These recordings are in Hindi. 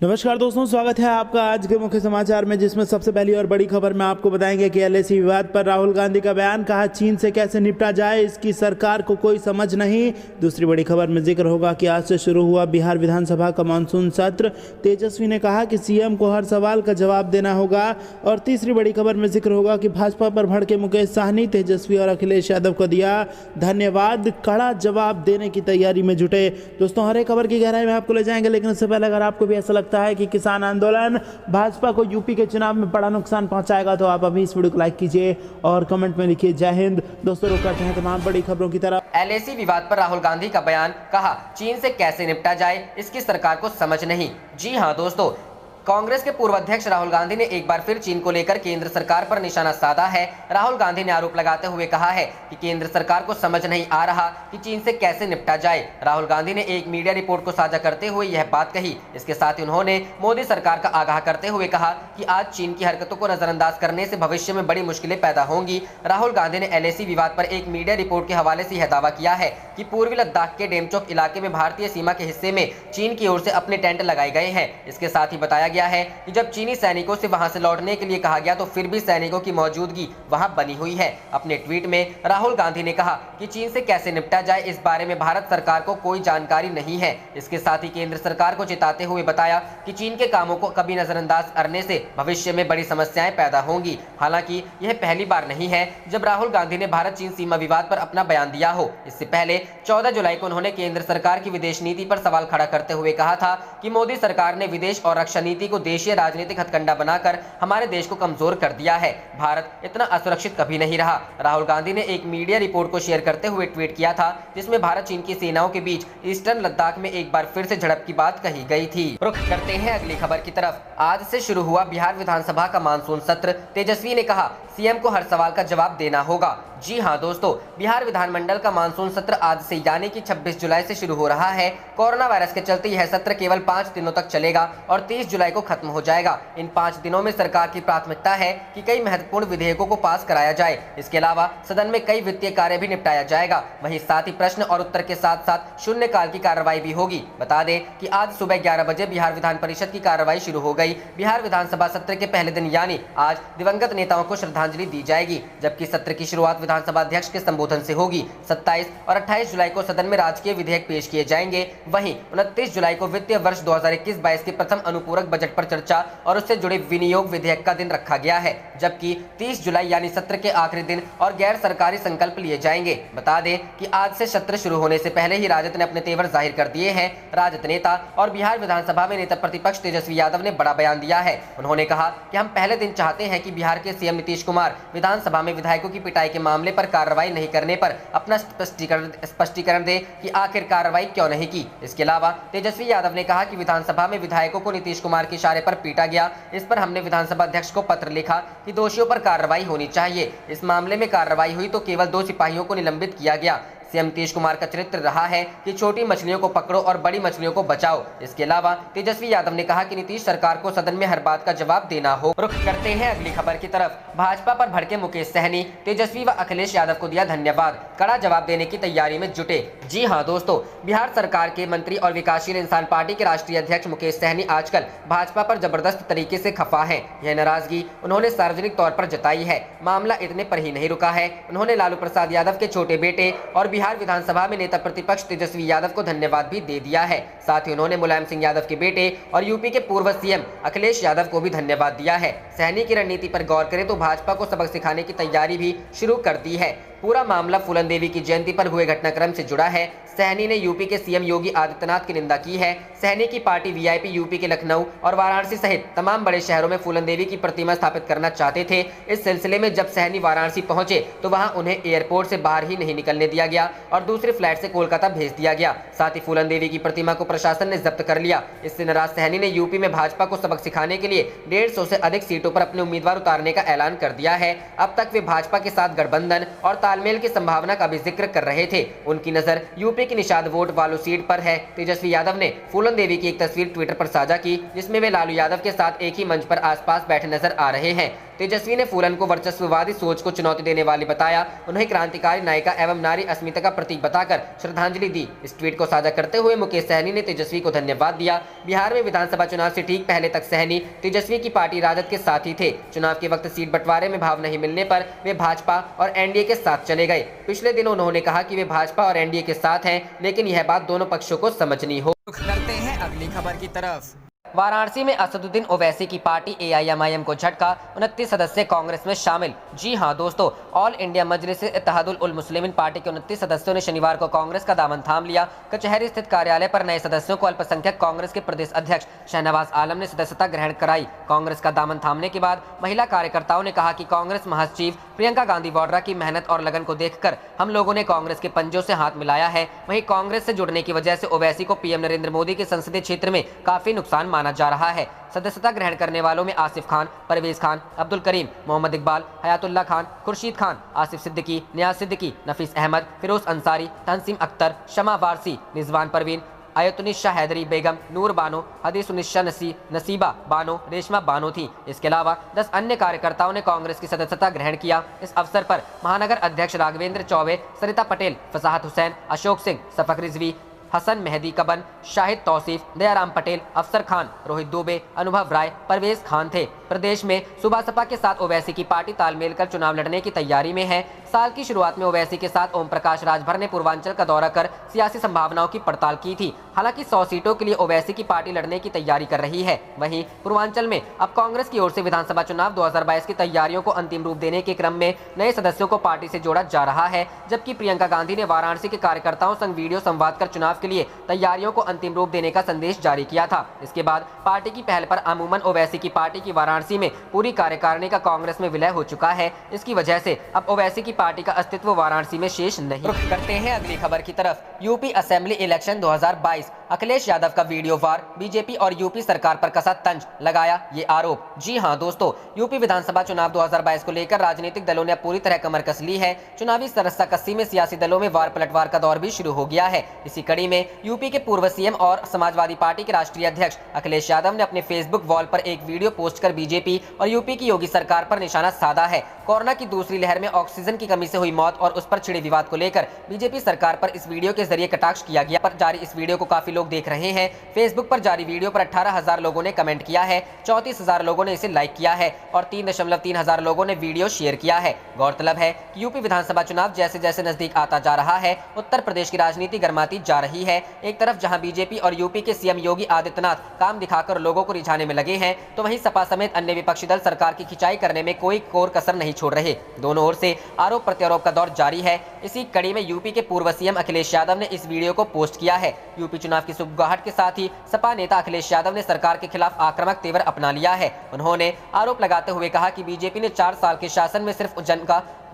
नमस्कार दोस्तों, स्वागत है आपका आज के मुख्य समाचार में, जिसमें सबसे पहली और बड़ी खबर में आपको बताएंगे कि एलएसी विवाद पर राहुल गांधी का बयान। कहा चीन से कैसे निपटा जाए, इसकी सरकार को कोई समझ नहीं। दूसरी बड़ी खबर में जिक्र होगा कि आज से शुरू हुआ बिहार विधानसभा का मानसून सत्र। तेजस्वी ने कहा कि सीएम को हर सवाल का जवाब देना होगा। और तीसरी बड़ी खबर में जिक्र होगा कि भाजपा पर भड़के मुकेश सहनी, तेजस्वी और अखिलेश यादव को दिया धन्यवाद, कड़ा जवाब देने की तैयारी में जुटे। दोस्तों, हर एक खबर की गहराई में आपको ले जाएंगे, लेकिन उससे पहले अगर आपको भी ऐसा लगता है कि किसान आंदोलन भाजपा को यूपी के चुनाव में बड़ा नुकसान पहुंचाएगा, तो आप अभी इस वीडियो को लाइक कीजिए और कमेंट में लिखिए जय हिंद। दोस्तों, रुक करते हैं तमाम बड़ी खबरों की तरफ। एलएसी विवाद पर राहुल गांधी का बयान। कहा चीन से कैसे निपटा जाए, इसकी सरकार को समझ नहीं। जी हां दोस्तों, कांग्रेस के पूर्व अध्यक्ष राहुल गांधी ने एक बार फिर चीन को लेकर केंद्र सरकार पर निशाना साधा है। राहुल गांधी ने आरोप लगाते हुए कहा है कि केंद्र सरकार को समझ नहीं आ रहा कि चीन से कैसे निपटा जाए। राहुल गांधी ने एक मीडिया रिपोर्ट को साझा करते हुए यह बात कही। इसके साथ ही उन्होंने मोदी सरकार का आगाह करते हुए कहा कि आज चीन की हरकतों को नजरअंदाज करने से भविष्य में बड़ी मुश्किलें पैदा होंगी। राहुल गांधी ने एलएसी विवाद पर एक मीडिया रिपोर्ट के हवाले से यह दावा किया है कि पूर्वी लद्दाख के डेमचोक इलाके में भारतीय सीमा के हिस्से में चीन की ओर से अपने टेंट लगाए गए हैं। इसके साथ ही बताया गया है कि जब चीनी सैनिकों से वहां से लौटने के लिए कहा गया तो फिर भी सैनिकों की मौजूदगी वहां बनी हुई है। अपने ट्वीट में राहुल गांधी ने कहा कि चीन से कैसे निपटा जाए, इस बारे में भारत सरकार को कोई जानकारी नहीं है। इसके साथ ही केंद्र सरकार को चेताते हुए बताया कि चीन के कामों को कभी नजरअंदाज करने से भविष्य में बड़ी समस्याएं पैदा होंगी। हालांकि यह पहली बार नहीं है जब राहुल गांधी ने भारत चीन सीमा विवाद पर अपना बयान दिया हो। इससे पहले 14 जुलाई को उन्होंने केंद्र सरकार की विदेश नीति पर सवाल खड़ा करते हुए कहा था कि मोदी सरकार ने विदेश और रक्षा नीति को देशीय राजनीतिक हथकंडा बनाकर हमारे देश को कमजोर कर दिया है। भारत इतना असुरक्षित कभी नहीं रहा। राहुल गांधी ने एक मीडिया रिपोर्ट को शेयर करते हुए ट्वीट किया था, जिसमें भारत चीन की सेनाओं के बीच ईस्टर्न लद्दाख में एक बार फिर से झड़प की बात कही गई थी। रुख करते हैं अगली खबर की तरफ। आज से शुरू हुआ बिहार विधानसभा का मानसून सत्र। तेजस्वी ने कहा सीएम को हर सवाल का जवाब देना होगा। जी हां दोस्तों, बिहार विधानमंडल का मानसून सत्र आज से यानी कि 26 जुलाई से शुरू हो रहा है। कोरोना वायरस के चलते यह सत्र केवल 5 दिनों तक चलेगा और 30 जुलाई को खत्म हो जाएगा। इन 5 दिनों में सरकार की प्राथमिकता है कि कई महत्वपूर्ण विधेयकों को पास कराया जाए। इसके अलावा सदन में कई वित्तीय कार्य भी निपटाया जाएगा। वहीं साथ ही प्रश्न और उत्तर के साथ साथ शून्यकाल की कार्रवाई भी होगी। बता दें कि आज सुबह 11 बजे बिहार विधान परिषद की कार्रवाई शुरू हो गई। बिहार विधानसभा सत्र के पहले दिन यानी आज दिवंगत नेताओं को श्रद्धांजलि दी जाएगी, जबकि सत्र की शुरुआत विधानसभा अध्यक्ष के संबोधन से होगी। 27 और 28 जुलाई को सदन में राजकीय विधेयक पेश किए जाएंगे। वहीं 29 जुलाई को वित्तीय वर्ष 2021-22 के प्रथम अनुपूरक बजट पर चर्चा और उससे जुड़े विनियोग विधेयक का दिन रखा गया है, जबकि 30 जुलाई यानी सत्र के आखिरी दिन और गैर सरकारी संकल्प लिए जाएंगे। बता दें कि आज से सत्र शुरू होने से पहले ही राजद ने अपने तेवर जाहिर कर दिए हैं। राजद नेता और बिहार विधानसभा में नेता प्रतिपक्ष तेजस्वी यादव ने बड़ा बयान दिया है। उन्होंने कहा कि हम पहले दिन चाहते हैं कि बिहार के सीएम नीतीश कुमार विधानसभा में विधायकों की पिटाई के मामले पर कार्रवाई नहीं करने पर अपना स्पष्टीकरण दे कि आखिर कार्रवाई क्यों नहीं की। इसके अलावा तेजस्वी यादव ने कहा कि विधानसभा में विधायकों को नीतीश कुमार के इशारे पर पीटा गया। इस पर हमने विधानसभा अध्यक्ष को पत्र लिखा कि दोषियों पर कार्रवाई होनी चाहिए। इस मामले में कार्रवाई हुई तो केवल 2 सिपाहियों को निलंबित किया गया। सीएम नीतीश कुमार का चरित्र रहा है कि छोटी मछलियों को पकड़ो और बड़ी मछलियों को बचाओ। इसके अलावा तेजस्वी यादव ने कहा कि नीतीश सरकार को सदन में हर बात का जवाब देना हो। रुख करते हैं अगली खबर की तरफ। भाजपा पर भड़के मुकेश सहनी, तेजस्वी व अखिलेश यादव को दिया धन्यवाद, कड़ा जवाब देने की तैयारी में जुटे। जी हां दोस्तों, बिहार सरकार के मंत्री और विकासशील इंसान पार्टी के राष्ट्रीय अध्यक्ष मुकेश सहनी आजकल भाजपा पर जबरदस्त तरीके से खफा है। यह नाराजगी उन्होंने सार्वजनिक तौर पर जताई है। मामला इतने पर ही नहीं रुका है, उन्होंने लालू प्रसाद यादव के छोटे बेटे और बिहार विधानसभा में नेता प्रतिपक्ष तेजस्वी यादव को धन्यवाद भी दे दिया है। साथ ही उन्होंने मुलायम सिंह यादव के बेटे और यूपी के पूर्व सीएम अखिलेश यादव को भी धन्यवाद दिया है। सहनी की रणनीति पर गौर करें तो भाजपा को सबक सिखाने की तैयारी भी शुरू कर दी है। पूरा मामला फूलन देवी की जयंती पर हुए घटनाक्रम से जुड़ा है। सहनी ने यूपी के सीएम योगी आदित्यनाथ की निंदा की है। सहनी की पार्टी वीआईपी यूपी के लखनऊ और वाराणसी सहित तमाम बड़े शहरों में फूलन देवी की प्रतिमा स्थापित करना चाहते थे। इस सिलसिले में जब सहनी वाराणसी पहुंचे तो वहां उन्हें एयरपोर्ट से बाहर ही नहीं निकलने दिया गया और दूसरे फ्लाइट से कोलकाता भेज दिया गया। साथ ही फूलन देवी की प्रतिमा को प्रशासन ने जब्त कर लिया। इससे नाराज सहनी ने यूपी में भाजपा को सबक सिखाने के लिए 150 से अधिक सीटों पर अपने उम्मीदवार उतारने का ऐलान कर दिया है। अब तक वे भाजपा के साथ गठबंधन और तालमेल की संभावना का भी जिक्र कर रहे थे। उनकी नजर यूपी की निषाद वोट वालों सीट पर है। तेजस्वी यादव ने फूलन देवी की एक तस्वीर ट्विटर पर साझा की, जिसमें वे लालू यादव के साथ एक ही मंच पर आसपास बैठे नजर आ रहे हैं। तेजस्वी ने फूलन को वर्चस्ववादी सोच को चुनौती देने वाली बताया। उन्हें क्रांतिकारी नायिका एवं नारी अस्मिता का प्रतीक बताकर श्रद्धांजलि दी। इस ट्वीट को साझा करते हुए मुकेश सहनी ने तेजस्वी को धन्यवाद दिया। बिहार में विधानसभा चुनाव से ठीक पहले तक सहनी तेजस्वी की पार्टी राजद के साथ ही थे। चुनाव के वक्त सीट बंटवारे में भाव नहीं मिलने पर वे भाजपा और एनडीए के साथ चले गए। पिछले दिनों उन्होंने कहा कि वे भाजपा और एनडीए के साथ हैं, लेकिन यह बात दोनों पक्षों को समझनी हो। करते हैं अगली खबर की तरफ। वाराणसी में असदुद्दीन ओवैसी की पार्टी एआईएमआईएम को झटका, 29 सदस्य कांग्रेस में शामिल। जी हां दोस्तों, ऑल इंडिया मजलिस इत्तेहादुल उल मुस्लिमीन पार्टी के 29 सदस्यों ने शनिवार को कांग्रेस का दामन थाम लिया। कचहरी स्थित कार्यालय पर नए सदस्यों को अल्पसंख्यक कांग्रेस के प्रदेश अध्यक्ष शहनवाज आलम ने सदस्यता ग्रहण कराई। कांग्रेस का दामन थामने के बाद महिला कार्यकर्ताओं ने कहा कि कांग्रेस महासचिव प्रियंका गांधी वाड्रा की मेहनत और लगन को देखकर हम लोगों ने कांग्रेस के पंजों से हाथ मिलाया है। वहीं कांग्रेस से जुड़ने की वजह से ओवैसी को पीएम नरेंद्र मोदी के संसदीय क्षेत्र में काफी नुकसान माना जा रहा है। सदस्यता ग्रहण करने वालों में आसिफ खान, परवेज खान, अब्दुल करीम, मोहम्मद इकबाल, हयातुल्लाह खान, खुर्शीद खान, आसिफ सिद्दीकी, नियाज सिद्दीकी, नफीस अहमद, फिरोज अंसारी, तहसीम अख्तर, शमा वारसी, रिजवान परवीन, आयतुनिशा हैदरी बेगम, नूर बानो, हदीसुनिशा नसीबा बानो, रेशमा बानो थी। इसके अलावा 10 अन्य कार्यकर्ताओं ने कांग्रेस की सदस्यता ग्रहण किया। इस अवसर पर महानगर अध्यक्ष राघवेंद्र चौबे, सरिता पटेल, फसाहत हुसैन, अशोक सिंह, सफक रिजवी, हसन मेहदी कबन, शाहिद तौसीफ, दयाराम पटेल, अफसर खान, रोहित दुबे, अनुभव राय, परवेज खान थे। प्रदेश में सुबह सपा के साथ ओवैसी की पार्टी तालमेल कर चुनाव लड़ने की तैयारी में है। साल की शुरुआत में ओवैसी के साथ ओम प्रकाश राजभर ने पूर्वांचल का दौरा कर सियासी संभावनाओं की पड़ताल की थी। हालांकि 100 सीटों के लिए ओवैसी की पार्टी लड़ने की तैयारी कर रही है। वहीं पूर्वांचल में अब कांग्रेस की ओर से विधानसभा चुनाव 2022 की तैयारियों को अंतिम रूप देने के क्रम में नए सदस्यों को पार्टी से जोड़ा जा रहा है। जबकि प्रियंका गांधी ने वाराणसी के कार्यकर्ताओं संग वीडियो संवाद कर चुनाव के लिए तैयारियों को अंतिम रूप देने का संदेश जारी किया था। इसके बाद पार्टी की पहल पर अमूमन ओवैसी की पार्टी की वाराणसी में पूरी कार्यकारिणी का कांग्रेस में विलय हो चुका है। इसकी वजह से अब ओवैसी की पार्टी का अस्तित्व वाराणसी में शेष नहीं। रुख करते हैं अगली खबर की तरफ। UP assembly election 2022, Akhilesh Yadav का वीडियो वार, बीजेपी और यूपी सरकार पर कसा तंज, लगाया ये आरोप। जी हां दोस्तों, यूपी विधानसभा चुनाव 2022 को लेकर राजनीतिक दलों ने अब पूरी तरह कमर कस ली है। चुनावी रस्साकसी में सियासी दलों में वार पलटवार का दौर भी शुरू हो गया है। इसी कड़ी में यूपी के पूर्व सीएम और समाजवादी पार्टी के राष्ट्रीय अध्यक्ष अखिलेश यादव ने अपने फेसबुक वॉल पर एक वीडियो पोस्ट कर बीजेपी और यूपी की योगी सरकार पर निशाना साधा है। कोरोना की दूसरी लहर में ऑक्सीजन की कमी से हुई मौत और उस पर छिड़े विवाद को लेकर बीजेपी सरकार पर इस वीडियो के जरिए कटाक्ष किया गया। पर जारी इस वीडियो को काफी लोग देख रहे हैं। फेसबुक पर जारी वीडियो पर 18,000 लोगों ने कमेंट किया है, 34,000 लोगों ने इसे लाइक किया है और 3.3 हजार लोगों ने वीडियो शेयर किया है। गौरतलब है कि यूपी विधानसभा चुनाव जैसे जैसे नजदीक आता जा रहा है, उत्तर प्रदेश की राजनीति गर्माती जा रही है। एक तरफ जहां बीजेपी और यूपी के सीएम योगी आदित्यनाथ काम दिखाकर लोगों को रिझाने में लगे हैं, तो वहीं सपा समेत अन्य विपक्षी दल सरकार की खिंचाई करने में कोई कोर कसर नहीं छोड़ रहे। दोनों ओर से आरोप प्रत्यारोप का दौर जारी है। इसी कड़ी में यूपी के पूर्व सीएम अखिलेश यादव ने इस वीडियो को पोस्ट किया है। यूपी चुनाव की सुगबुगाहट के साथ ही सपा नेता अखिलेश यादव ने सरकार के खिलाफ आक्रामक तेवर अपना लिया है। उन्होंने आरोप लगाते हुए कहा कि बीजेपी ने 4 साल के शासन में सिर्फ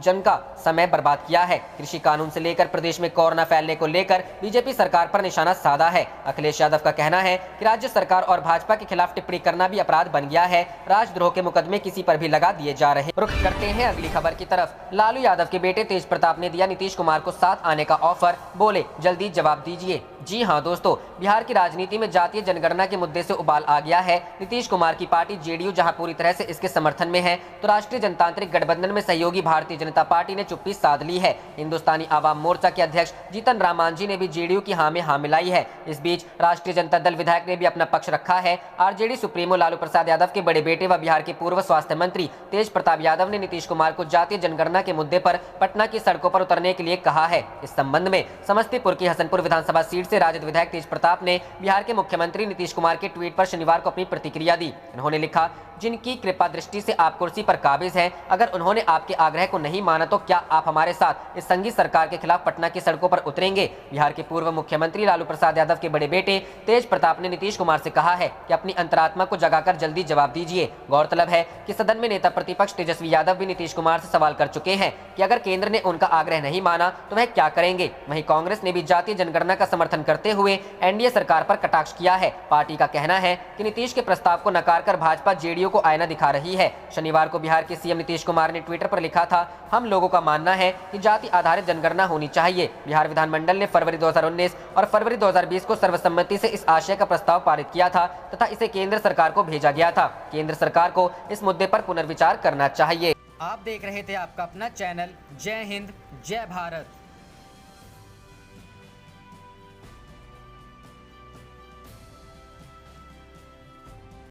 जन का समय बर्बाद किया है। कृषि कानून से लेकर प्रदेश में कोरोना फैलने को लेकर बीजेपी सरकार पर निशाना साधा है। अखिलेश यादव का कहना है कि राज्य सरकार और भाजपा के खिलाफ टिप्पणी करना भी अपराध बन गया है। राजद्रोह के मुकदमे किसी पर भी लगा दिए जा रहे। रुख करते हैं अगली खबर की तरफ। लालू यादव के बेटे तेज प्रताप ने दिया नीतीश कुमार को साथ आने का ऑफर, बोले जल्दी जवाब दीजिए। जी हां दोस्तों, बिहार की राजनीति में जातीय जनगणना के मुद्दे से उबाल आ गया है। नीतीश कुमार की पार्टी जेडीयू जहां पूरी तरह से इसके समर्थन में है, तो राष्ट्रीय जनतांत्रिक गठबंधन में सहयोगी भारतीय जनता पार्टी ने चुप्पी साध ली है। हिंदुस्तानी आवाम मोर्चा के अध्यक्ष जीतन राम मांझी ने भी जेडीयू की हां में हां मिलाई है। इस बीच राष्ट्रीय जनता दल विधायक ने भी अपना पक्ष रखा है। आरजेडी सुप्रीमो लालू प्रसाद यादव के बड़े बेटे व बिहार के पूर्व स्वास्थ्य मंत्री तेज प्रताप यादव ने नीतीश कुमार को जातीय जनगणना के मुद्दे पर पटना की सड़कों पर उतरने के लिए कहा है। इस संबंध में समस्तीपुर की हसनपुर विधानसभा सीट से राजद विधायक तेज प्रताप ने बिहार के मुख्यमंत्री नीतीश कुमार के ट्वीट पर शनिवार को अपनी प्रतिक्रिया दी। उन्होंने लिखा, जिनकी कृपा दृष्टि से आप कुर्सी पर काबिज हैं, अगर उन्होंने आपके आग्रह को नहीं माना तो क्या आप हमारे साथ इस संघी सरकार के खिलाफ पटना की सड़कों पर उतरेंगे? बिहार के पूर्व मुख्यमंत्री लालू प्रसाद यादव के बड़े बेटे तेज प्रताप ने नीतीश कुमार से कहा है कि अपनी अंतरात्मा को जगाकर जल्दी जवाब दीजिए। गौरतलब है कि सदन में नेता प्रतिपक्ष तेजस्वी यादव भी नीतीश कुमार से सवाल कर चुके हैं कि अगर केंद्र ने उनका आग्रह नहीं माना तो वह क्या करेंगे। वहीं कांग्रेस ने भी जातीय जनगणना का समर्थन करते हुए एनडीए सरकार पर कटाक्ष किया है। पार्टी का कहना है कि नीतीश के प्रस्ताव को नकार कर भाजपा जेडीयू को आईना दिखा रही है। शनिवार को बिहार के सीएम नीतीश कुमार ने ट्विटर पर लिखा था हम लोगों का मानना है कि जाति आधारित जनगणना होनी चाहिए। बिहार विधानमंडल ने फरवरी 2019 और फरवरी 2020 को सर्वसम्मति से इस आशय का प्रस्ताव पारित किया था तथा इसे केंद्र सरकार को भेजा गया था। केंद्र सरकार को इस मुद्दे पर पुनर्विचार करना चाहिए। आप देख रहे थे आपका अपना चैनल जय हिंद जय भारत।